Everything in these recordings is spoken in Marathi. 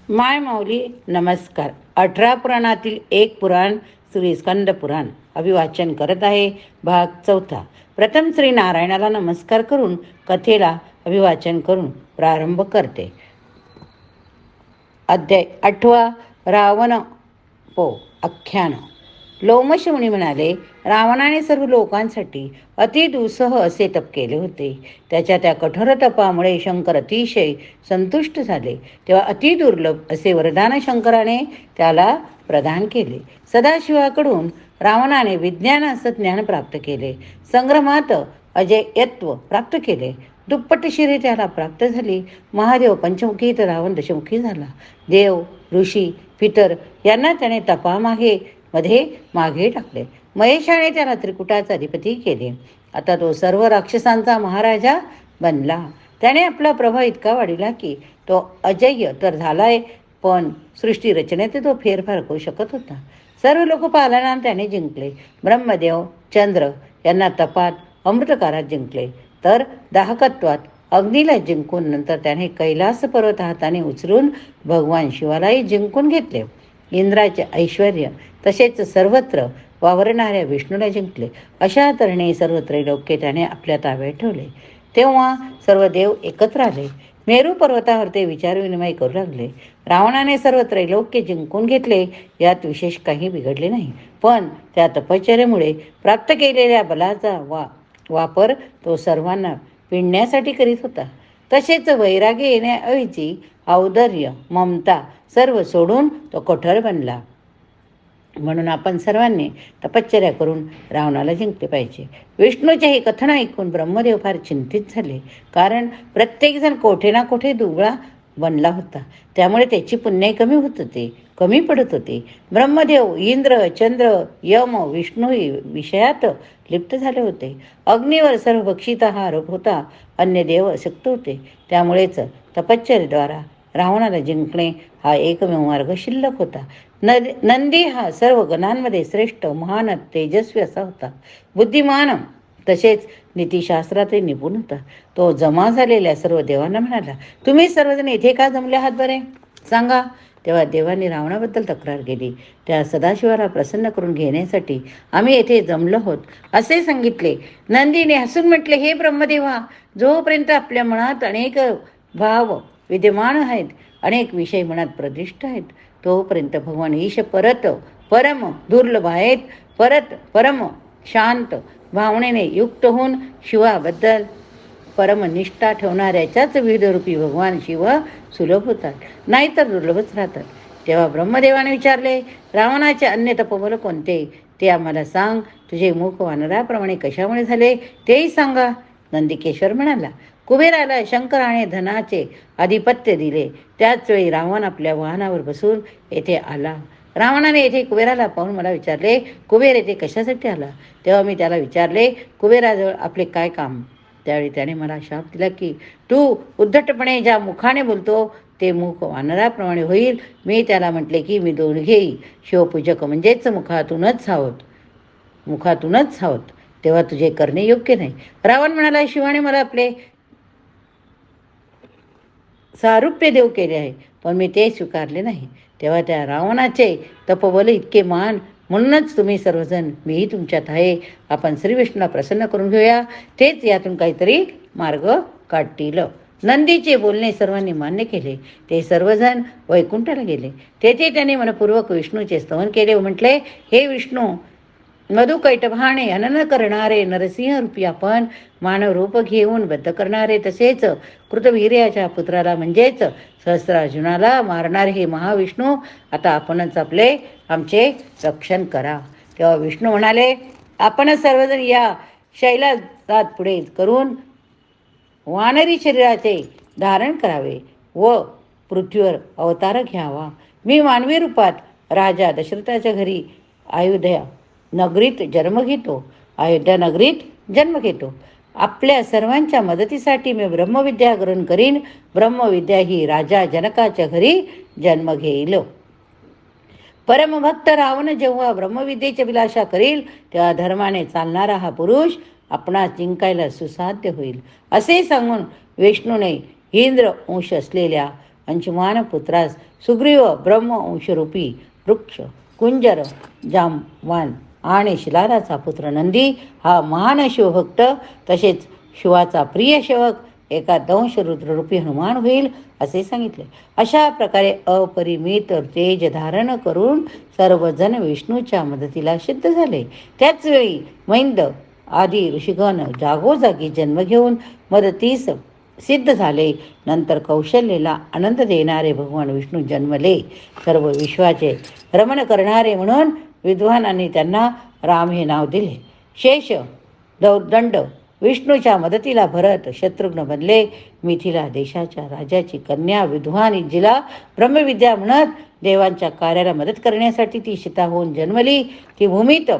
माय माऊली नमस्कार. 18 पुराणातील एक पुराण श्री स्कंद पुराण अभिवाचन करत आहे. भाग 4. प्रथम श्री नारायणाला नमस्कार करून कथेला अभिवाचन करून प्रारंभ करते. अध्याय 8. रावण आख्यान. लोमश मुनी म्हणाले, रावणाने सर्व लोकांसाठी अतिदुसह असे तप केले होते. त्याच्या त्या कठोर तपामुळे शंकर अतिशय संतुष्ट झाले. तेव्हा अतिदुर्लभ असे वरदान शंकराने त्याला प्रदान केले. सदाशिवाकडून रावणाने विज्ञान असं ज्ञान प्राप्त केले. संग्रमात अजयत्व प्राप्त केले. दुप्पट शिरे त्याला प्राप्त झाली. महादेव पंचमुखी तर रावण दशमुखी झाला. देव, ऋषी, पितर यांना त्याने तपामागे मागे टाकले. महेशाने त्याला त्रिकुटाचा अधिपती केले. आता तो सर्व राक्षसांचा महाराजा बनला. त्याने आपला प्रभाव इतका वाढविला की तो अजय्य तर झालाय, पण सृष्टी रचनेत तो फेरफार करू शकत होता. सर्व लोक पालना त्याने जिंकले. ब्रह्मदेव, चंद्र यांना तपात अमृतकारात जिंकले, तर दाहकत्वात अग्नीला जिंकून नंतर त्याने कैलास पर्वत हाताने उचलून भगवान शिवालाही जिंकून घेतले. इंद्राचे ऐश्वर तसेच सर्वत्र वावरणाऱ्या विष्णूला जिंकले. अशा तऱ्हेने सर्व त्रैलोक्य त्याने आपल्या ताब्यात ठेवले. तेव्हा सर्व देव एकत्र आले. मेरू पर्वतावर ते विचारविनिमय करू लागले. रावणाने सर्व त्रैलोक्य जिंकून घेतले, यात विशेष काही बिघडले नाही. पण त्या तपश्चर्येमुळे प्राप्त केलेल्या बलाचा वापर तो सर्वांना पिडण्यासाठी करीत होता. तसेच वैराग्य येण्याऐवजी औदार्य, ममता सर्व सोडून तो कठोर बनला. म्हणून आपण सर्वांनी तपश्चर्या करून रावणाला जिंकले पाहिजे. विष्णूचे हे कथन ऐकून ब्रह्मदेव फार चिंतित झाले. कारण प्रत्येकजण कोठे ना कोठे दुबळा बनला होता. त्यामुळे त्याची पुण्य कमी पडत होते. ब्रह्मदेव, इंद्र, चंद्र, यम, विष्णू विषयात लिप्त झाले होते. अग्नीवर सर्व भक्षिता हा आरोप होता. अन्य देव अशक्त होते. त्यामुळेच तपश्चर्येद्वारा रावणाला जिंकणे हा एकमेव मार्ग शिल्लक होता. नंदी हा सर्व गणांमध्ये श्रेष्ठ, महान, तेजस्वी असा होता. बुद्धिमान तसेच नीतिशास्त्रातही निपुण होता. तो जमा झालेल्या सर्व देवांना म्हणाला, तुम्ही सर्वजण येथे का जमले आहात बरे, सांगा. तेव्हा देवांनी रावणाबद्दल तक्रार केली. त्या सदाशिवाला प्रसन्न करून घेण्यासाठी आम्ही येथे जमलो आहोत असे सांगितले. नंदीने हसून म्हटले, हे ब्रह्मदेवा, जोपर्यंत आपल्या मनात अनेक भाव विद्यमान आहेत, अनेक विषय मनात प्रदिष्ट आहेत, तोपर्यंत भगवान ईश परम दुर्लभ आहेत. परम शांत भावनेने युक्त होऊन शिवाबद्दल परमनिष्ठा ठेवणाऱ्याच्याच विविधरूपी भगवान शिव सुलभ होतात, नाहीतर दुर्लभच राहतात. तेव्हा ब्रह्मदेवाने विचारले, रावणाचे अन्य तपोबल कोणते ते आम्हाला सांग. तुझे मुख वानराप्रमाणे कशामुळे झाले तेही सांगा. नंदिकेश्वर म्हणाला, कुबेराला शंकराने धनाचे आधिपत्य दिले. त्याच वेळी रावण आपल्या वाहनावर बसून येथे आला. रावणाने येथे कुबेराला पाहून मला विचारले, कुबेर येथे कशासाठी आला. तेव्हा मी त्याला विचारले, कुबेराजवळ आपले काय काम. त्यावेळी त्याने मला शाप दिला की तू उद्धटपणे ज्या मुखाने बोलतो ते मुख वानराप्रमाणे होईल. मी त्याला म्हटले की मी दोघेही शिवपूजक म्हणजेच मुखातूनच सावत, तेव्हा तुझे करणे योग्य नाही. रावण म्हणाला, शिवाने मला आपले सारूप्य देव केले आहे, पण मी ते स्वीकारले नाही. तेव्हा त्या रावणाचे तपोबल इतके मान, म्हणूनच तुम्ही सर्वजण, मीही तुमच्यात आहे, आपण श्री विष्णूला प्रसन्न करून घेऊया, तेच यातून काहीतरी मार्ग काढतील. नंदीचे बोलणे सर्वांनी मान्य केले. ते सर्वजण वैकुंठाला गेले. तेथे त्यांनी मनपूर्वक विष्णूचे स्तवन केले व म्हटले, हे विष्णू, मधुकैटभाने हनन करणारे, नरसिंह रूपी आपण मानव रूप घेऊन बद्ध करणारे, तसेच कृतवीर्याच्या पुत्राला म्हणजेच सहस्रार्जुनाला मारणारे हे महाविष्णू, आता आपणच आमचे रक्षण करा. तेव्हा विष्णू म्हणाले, आपण सर्वजण या शैलाजात पुढे करून वानरी शरीराचे धारण करावे व पृथ्वीवर अवतार घ्यावा. मी मानवी रूपात राजा दशरथाच्या घरी अयोध्या नगरीत जन्म घेतो. आपल्या सर्वांच्या मदतीसाठी मी ब्रह्मविद्या ग्रहण करीन. ब्रह्मविद्या ही राजा जनकाच्या घरी जन्म घेईल. परमभक्त रावण जेव्हा ब्रह्मविद्येची अभिलाषा करील, तेव्हा धर्माने चालणारा हा पुरुष आपणास जिंकायला सुसाध्य होईल. असे सांगून विष्णूने इंद्र अंश असलेल्या अंशुमान पुत्रास सुग्रीव ब्रह्मवंशरूपी वृक्ष कुंजर जामवान आणि शिलाराचा पुत्र नंदी हा महान शिवभक्त तसेच शिवाचा प्रिय सेवक एका दंश रुद्ररूपी हनुमान होईल असे सांगितले. अशा प्रकारे अपरिमित तेज धारण करून सर्वजण विष्णूच्या मदतीला सिद्ध झाले. त्याच वेळी मैंद आदी ऋषिगण जागोजागी जन्म घेऊन मदतीस सिद्ध झाले. नंतर कौशल्येला आनंद देणारे भगवान विष्णू जन्मले. सर्व विश्वाचे रमण करणारे म्हणून विद्वानांनी त्यांना राम हे नाव दिले. शेष दौर्दंड विष्णूच्या मदतीला भरत शत्रुघ्न बनले. मिथिला देशाच्या राजाची कन्या विद्वान जिला ब्रह्मविद्या म्हणत देवांच्या कार्याला मदत करण्यासाठी ती सीता होऊन जन्मली. ती भूमीत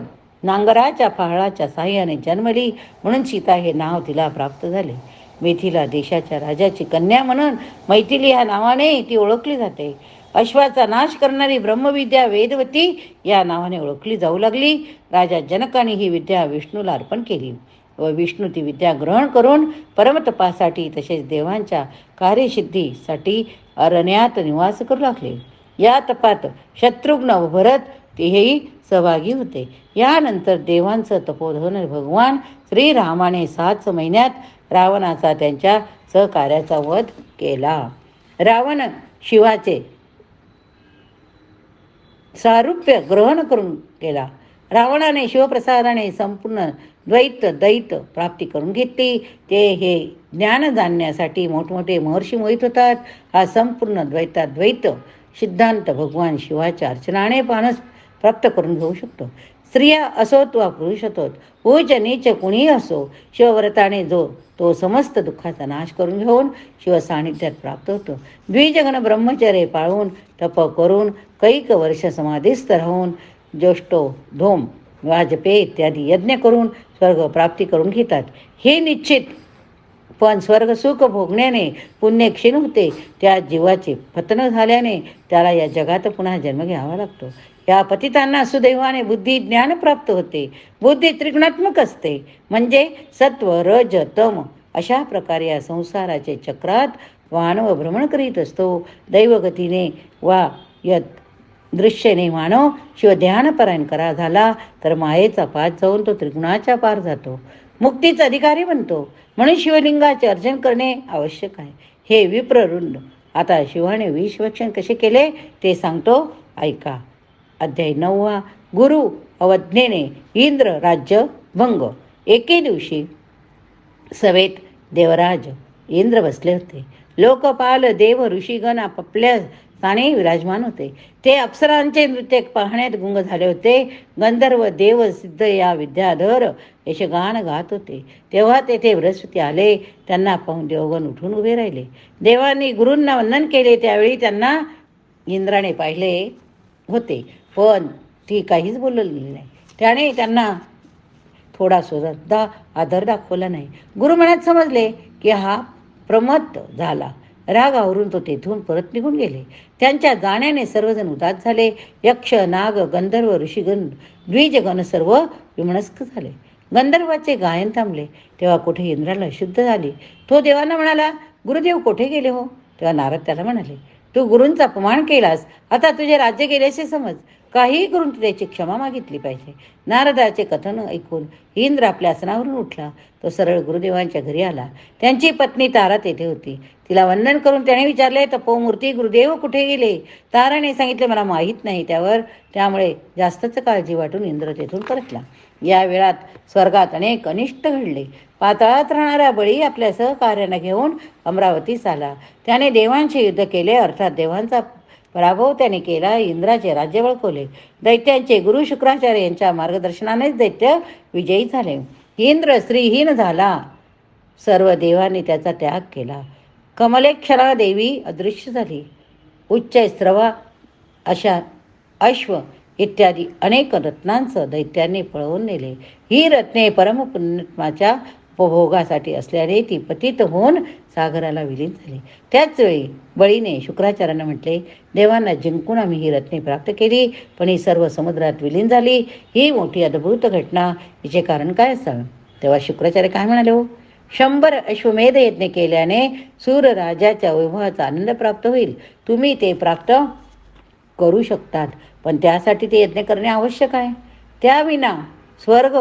नांगराच्या फाळाच्या साह्याने जन्मली म्हणून सीता हे नाव तिला प्राप्त झाले. मिथिला देशाच्या राजाची कन्या म्हणून मैथिली ह्या नावाने ती ओळखली जाते. अश्वाचा नाश करणारी ब्रह्मविद्या वेदवती या नावाने ओळखली जाऊ लागली. राजा जनकाने ही विद्या विष्णूला अर्पण केली व विष्णू ती विद्या ग्रहण करून परमतपासाठी तसेच देवांच्या कार्यसिद्धीसाठी अरण्यात निवास करू लागले. या तपात शत्रुघ्न व भरत तेही सहभागी होते. यानंतर देवांचं तपोधन भगवान श्रीरामाने 7 महिन्यात रावणाचा त्यांच्या सहकार्याचा वध केला. रावण शिवाचे सारूप्य ग्रहण करून केला. रावणाने शिवप्रसादाने संपूर्ण दैत प्राप्ती करून घेतली. ते हे ज्ञान जाणण्यासाठी मोठमोठे महर्षी मोहित होतात. हा संपूर्ण द्वैत सिद्धांत भगवान शिवाच्या अर्चनाने माणूस प्राप्त करून घेऊ शकतो. स्त्रिया असोत वा पुरुष असोत, उच्च नीच कुणीही असो, शिवव्रताने तो समस्त दुःखाचा नाश करून घेऊन शिवसान्निध्यात प्राप्त होतो. द्विजगण ब्रह्मचर्य पाळून तप करून कैक वर्ष समाधीस्थ राहून ज्येष्ठो धोम वाजपेय इत्यादी यज्ञ करून स्वर्ग प्राप्ती करून घेतात. हे निश्चित. पण स्वर्ग सुख भोगण्याने पुण्य क्षीण होते. त्या जीवाचे पतन झाल्याने त्याला या जगात पुन्हा जन्म घ्यावा लागतो. या पतितांना सुदैवाने बुद्धी ज्ञान प्राप्त होते. बुद्धी त्रिगुणात्मक असते, म्हणजे सत्व रज तम अशा प्रकारे या संसाराचे चक्रात मानव भ्रमण करीत असतो. दैवगतीने वा यत दृश्यने मानव शिवध्यानपरायण करा झाला तर मायेचा पाठ जाऊन तो त्रिगुणाच्या पार जातो, मुक्तीचा अधिकारी बनतो. म्हणून शिवलिंगाचे अर्चन करणे आवश्यक आहे. हे विप्रवृंद, आता शिवाने विषभक्षण कसे केले ते सांगतो, ऐका. अध्याय 9. गुरु अवज्ञेने इंद्र राज्य भंग. एके दिवशी सभेत देवराज इंद्र बसले होते. लोकपाल देव ऋषीगण आपापल्या स्थानी विराजमान होते. ते अप्सरांचे नृत्य पाहण्यात गुंग झाले होते. गंधर्व देव सिद्ध या विद्याधर यशगान गात होते. तेव्हा तेथे बृहस्पती आले. त्यांना पाहून देवगण उठून उभे राहिले. देवांनी गुरूंना वंदन केले. त्यावेळी त्यांना इंद्राने पाहिले होते, पण ती काहीच बोललेली नाही. त्याने त्यांना थोडा सुद्धा आदर दाखवला नाही. गुरु मनात समजले की हा प्रमत्त झाला. राग आवरून तो तेथून परत निघून गेले. त्यांच्या जाण्याने सर्वजण उदास झाले. यक्ष नाग गंधर्व ऋषीगण द्विजगण सर्व विमनस्क झाले. गंधर्वाचे गायन थांबले. तेव्हा कुठे इंद्राला शुद्ध झाली. तो देवांना म्हणाला, गुरुदेव कोठे गेले हो? तेव्हा नारद त्याला म्हणाले, तू गुरूंचा अपमान केलास, आता तुझे राज्य गेल्याचे समज. काही करून त्याची क्षमा मागितली पाहिजे. नारदाचे कथन ऐकून इंद्र आपल्या आसनावरून उठला. तो सरळ गुरुदेवांच्या घरी आला. त्यांची पत्नी तारा तेथे होती. तिला वंदन करून त्याने विचारले, तपोमूर्ती गुरुदेव कुठे गेले? ताराने सांगितले, मला माहीत नाही. त्यामुळे जास्तच काळजी वाटून इंद्र तेथून परतला. या वेळात स्वर्गात अनेक अनिष्ट घडले. पाताळात राहणारा बळी आपल्या सहकार्यांना घेऊन अमरावतीस आला. त्याने देवांशी युद्ध केले, अर्थात देवांचा पराभव त्याने केला. इंद्राचे राज्य बळकवले. दैत्यांचे गुरु शुक्राचार्य यांच्या मार्गदर्शनानेच दैत्य विजयी झाले. इंद्र श्रीहीन झाला. सर्व देवांनी त्याचा त्याग केला. कमलेक्षरा देवी अदृश्य झाली. उच्च स्रवा अशा अश्व इत्यादी अनेक रत्नांचं दैत्यांनी पळवून नेले. ही रत्ने परमपुण्यात्माच्या उपभोगासाठी असल्याने ती पतित होऊन सागराला विलीन झाली. त्याच वेळी बळीने शुक्राचार्यांना म्हटले, देवांना जिंकून आम्ही ही रत्ने प्राप्त केली, पण ही सर्व समुद्रात विलीन झाली. ही मोठी अद्भुत घटना, हिचे कारण काय असावे? तेव्हा शुक्राचार्य काय म्हणाले, हो 100 अश्वमेध यज्ञ केल्याने सूरराजाच्या वैभवाचा आनंद प्राप्त होईल. तुम्ही ते प्राप्त करू शकतात, पण त्यासाठी ते यज्ञ करणे आवश्यक आहे. त्याविना स्वर्ग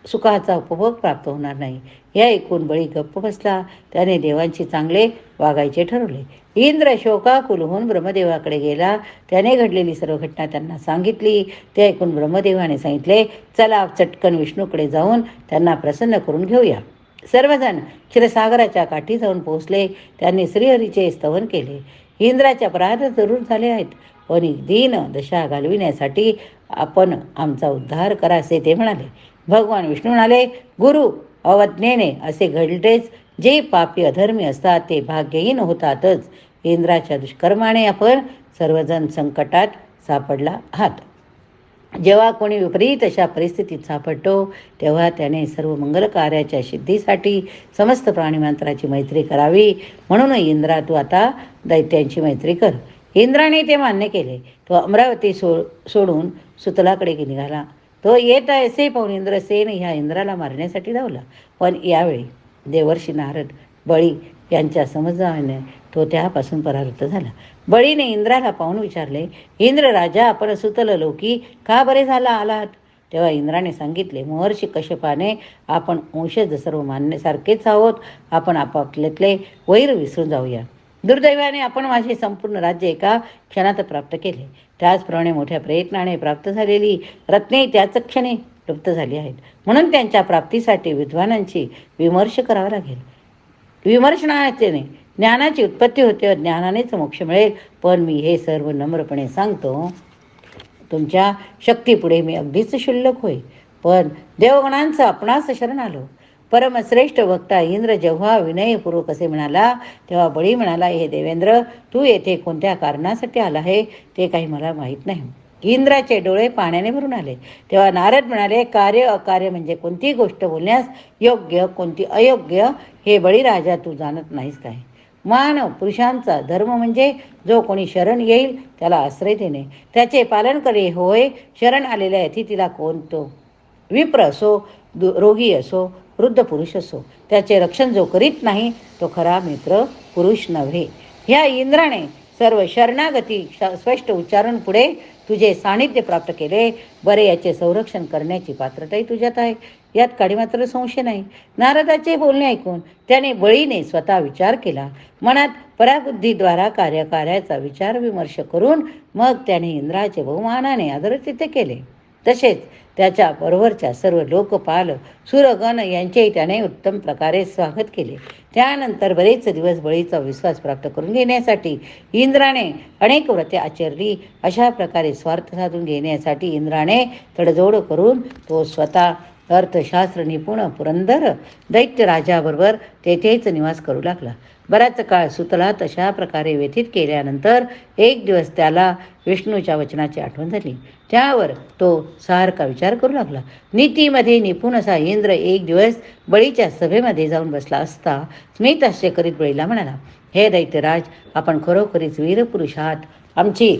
सुखाचा उपभोग प्राप्त होणार नाही. या ऐकून बळी गप्प बसला. त्याने देवांशी चांगले वागायचे ठरवले. इंद्र शोकाकुल होऊन ब्रह्मदेवाकडे गेला. त्याने घडलेली सर्व घटना त्यांना सांगितली. ते ऐकून ब्रह्मदेवाने सांगितले, चला चटकन विष्णूकडे जाऊन त्यांना प्रसन्न करून घेऊया. सर्वजण क्षीरसागराच्या काठी जाऊन पोहोचले. त्यांनी श्रीहरीचे स्तवन केले. इंद्राच्या अपराध जरूर झाले आहेत, पण दीन दशा घालविण्यासाठी आपण आमचा उद्धार करा, असे ते म्हणाले. भगवान विष्णू म्हणाले, गुरु अवज्ञेने असे घडतेच. जे पापी अधर्मी असतात ते भाग्यहीन होतातच. इंद्राच्या दुष्कर्माने आपण सर्वजण संकटात सापडला आहात. जेव्हा कोणी विपरीत अशा परिस्थितीत सापडतो तेव्हा त्याने सर्व मंगल कार्याच्या सिद्धीसाठी समस्त प्राणीमात्राची मैत्री करावी. म्हणून इंद्रा, तू आता दैत्यांची मैत्री कर. इंद्राने ते मान्य केले. तो अमरावती सोडून सुतलाकडे निघाला. तो येत आहे असे पाहून इंद्रसेन ह्या इंद्राला मारण्यासाठी धावला. पण यावेळी देवर्षी नारद, बळी यांच्या समजावाने तो त्यापासून परावृत्त झाला. बळीने इंद्राला पाहून विचारले, इंद्र राजा, आपण सुतल लोकी का बरे झाला आलात? तेव्हा इंद्राने सांगितले, महर्षी कश्यपाने आपण वंशज सर्व मानण्यासारखेच आहोत. आपण आपापल्यातले वैर विसरून जाऊया. दुर्दैवाने आपण माझे संपूर्ण राज्य एका क्षणात प्राप्त केले. त्याचप्रमाणे मोठ्या प्रयत्नाने प्राप्त झालेली रत्ने त्याच क्षणी लुप्त झाली आहेत. म्हणून त्यांच्या प्राप्तीसाठी विद्वानांची विमर्श करावा लागेल. विमर्शनाने ज्ञानाची उत्पत्ती होते व ज्ञानानेच मोक्ष मिळेल. पण मी हे सर्व नम्रपणे सांगतो. तुमच्या शक्तीपुढे मी अगदीच क्षुल्लक होय. पण देवगणांचं आपणास शरण आलो. परमश्रेष्ठ वक्ता इंद्र जेव्हा विनयपूर्वक असे म्हणाला तेव्हा बळी म्हणाला, हे देवेंद्र, तू येथे कोणत्या कारणासाठी आला आहे ते काही मला माहीत नाही. इंद्राचे डोळे पाण्याने भरून आले. तेव्हा नारद म्हणाले, कार्य अकार्य म्हणजे कोणती गोष्ट बोलण्यास योग्य, कोणती अयोग्य, हे बळीराजा तू जाणत नाहीस काय? मानव पुरुषांचा धर्म म्हणजे जो कोणी शरण येईल त्याला आश्रय देणे, त्याचे पालन करे होय. शरण आलेल्या अतिथीला कोणतो विप्र असो, रोगी असो, वृद्ध पुरुष असो, त्याचे रक्षण जो करीत नाही तो खरा मित्र पुरुष नव्हे. ह्या इंद्राने सर्व शरणागती स्पष्ट उच्चारण पुढे तुझे सानिध्य प्राप्त केले. बरे, याचे संरक्षण करण्याची पात्रताही तुझ्यात आहे, यात काही मात्र संशय नाही. नारदाचे बोलणे ऐकून त्याने बळीने स्वतः विचार केला. मनात पराबुद्धीद्वारा कार्याचा विचार विमर्श करून मग त्याने इंद्राचे बहुमानाने आदरातिथ्य केले. तसेच त्याच्या बरोबरच्या सर्व लोकपाल सुरगण यांचेही त्याने उत्तम प्रकारे स्वागत केले. त्यानंतर बरेच दिवस बळीचा विश्वास प्राप्त करून घेण्यासाठी इंद्राने अनेक व्रते आचरली. अशा प्रकारे स्वार्थ साधून घेण्यासाठी इंद्राने तडजोड करून तो स्वतः अर्थशास्त्र निपुण पुरंदर दैत्य राजाबरोबर तेथेच निवास करू लागला. बराच काळ सुतलात अशा प्रकारे व्यतीत केल्यानंतर एक दिवस त्याला विष्णूच्या वचनाची आठवण झाली. त्यावर तो सारखा विचार करू लागला. नीतीमध्ये निपुण असा इंद्र एक दिवस बळीच्या सभेमध्ये जाऊन बसला असता स्मित हास्य करीत बळीला म्हणाला, हे दैत्यराज, आपण खरोखरीच वीरपुरुष आहात. आमची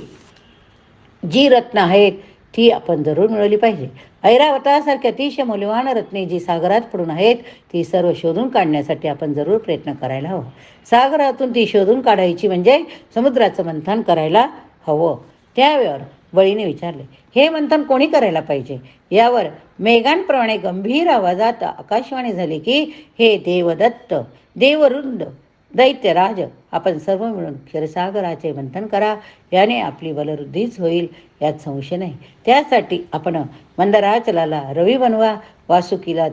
जी रत्न आहेत ती आपण जरूर मिळवली पाहिजे. ऐरावतासारखी अतिशय मौल्यवान रत्ने जी सागरात पडून आहेत ती सर्व शोधून काढण्यासाठी आपण जरूर प्रयत्न करायला हवं. सागरातून ती शोधून काढायची म्हणजे समुद्राचं मंथन करायला हवं. त्यावर बळीने विचारले, हे मंथन कोणी करायला पाहिजे? यावर मेघांप्रमाणे गंभीर आवाजात आकाशवाणी झाली की, हे देवदत्त, देवरुंद दैत्यराज, आपण सर्व मिळून क्षीरसागराचे मंथन करा. याने आपली बलवृद्धीच होईल, यात संशय नाही. त्यासाठी आपण मंदराचलाला रवी बनवा, वासुकीला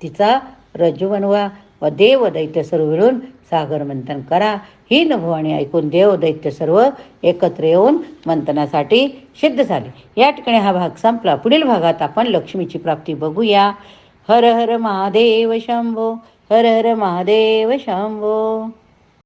तिचा रज्जू बनवा व देव दैत्य सर्व मिळून सागर मंथन करा. ही नभवाणी ऐकून देव दैत्य सर्व एकत्र येऊन मंथनासाठी सिद्ध झाले. या ठिकाणी हा भाग संपला. पुढील भागात आपण लक्ष्मीची प्राप्ती बघूया. हर हर महादेव शंभो, हर हर महादेव शंभो.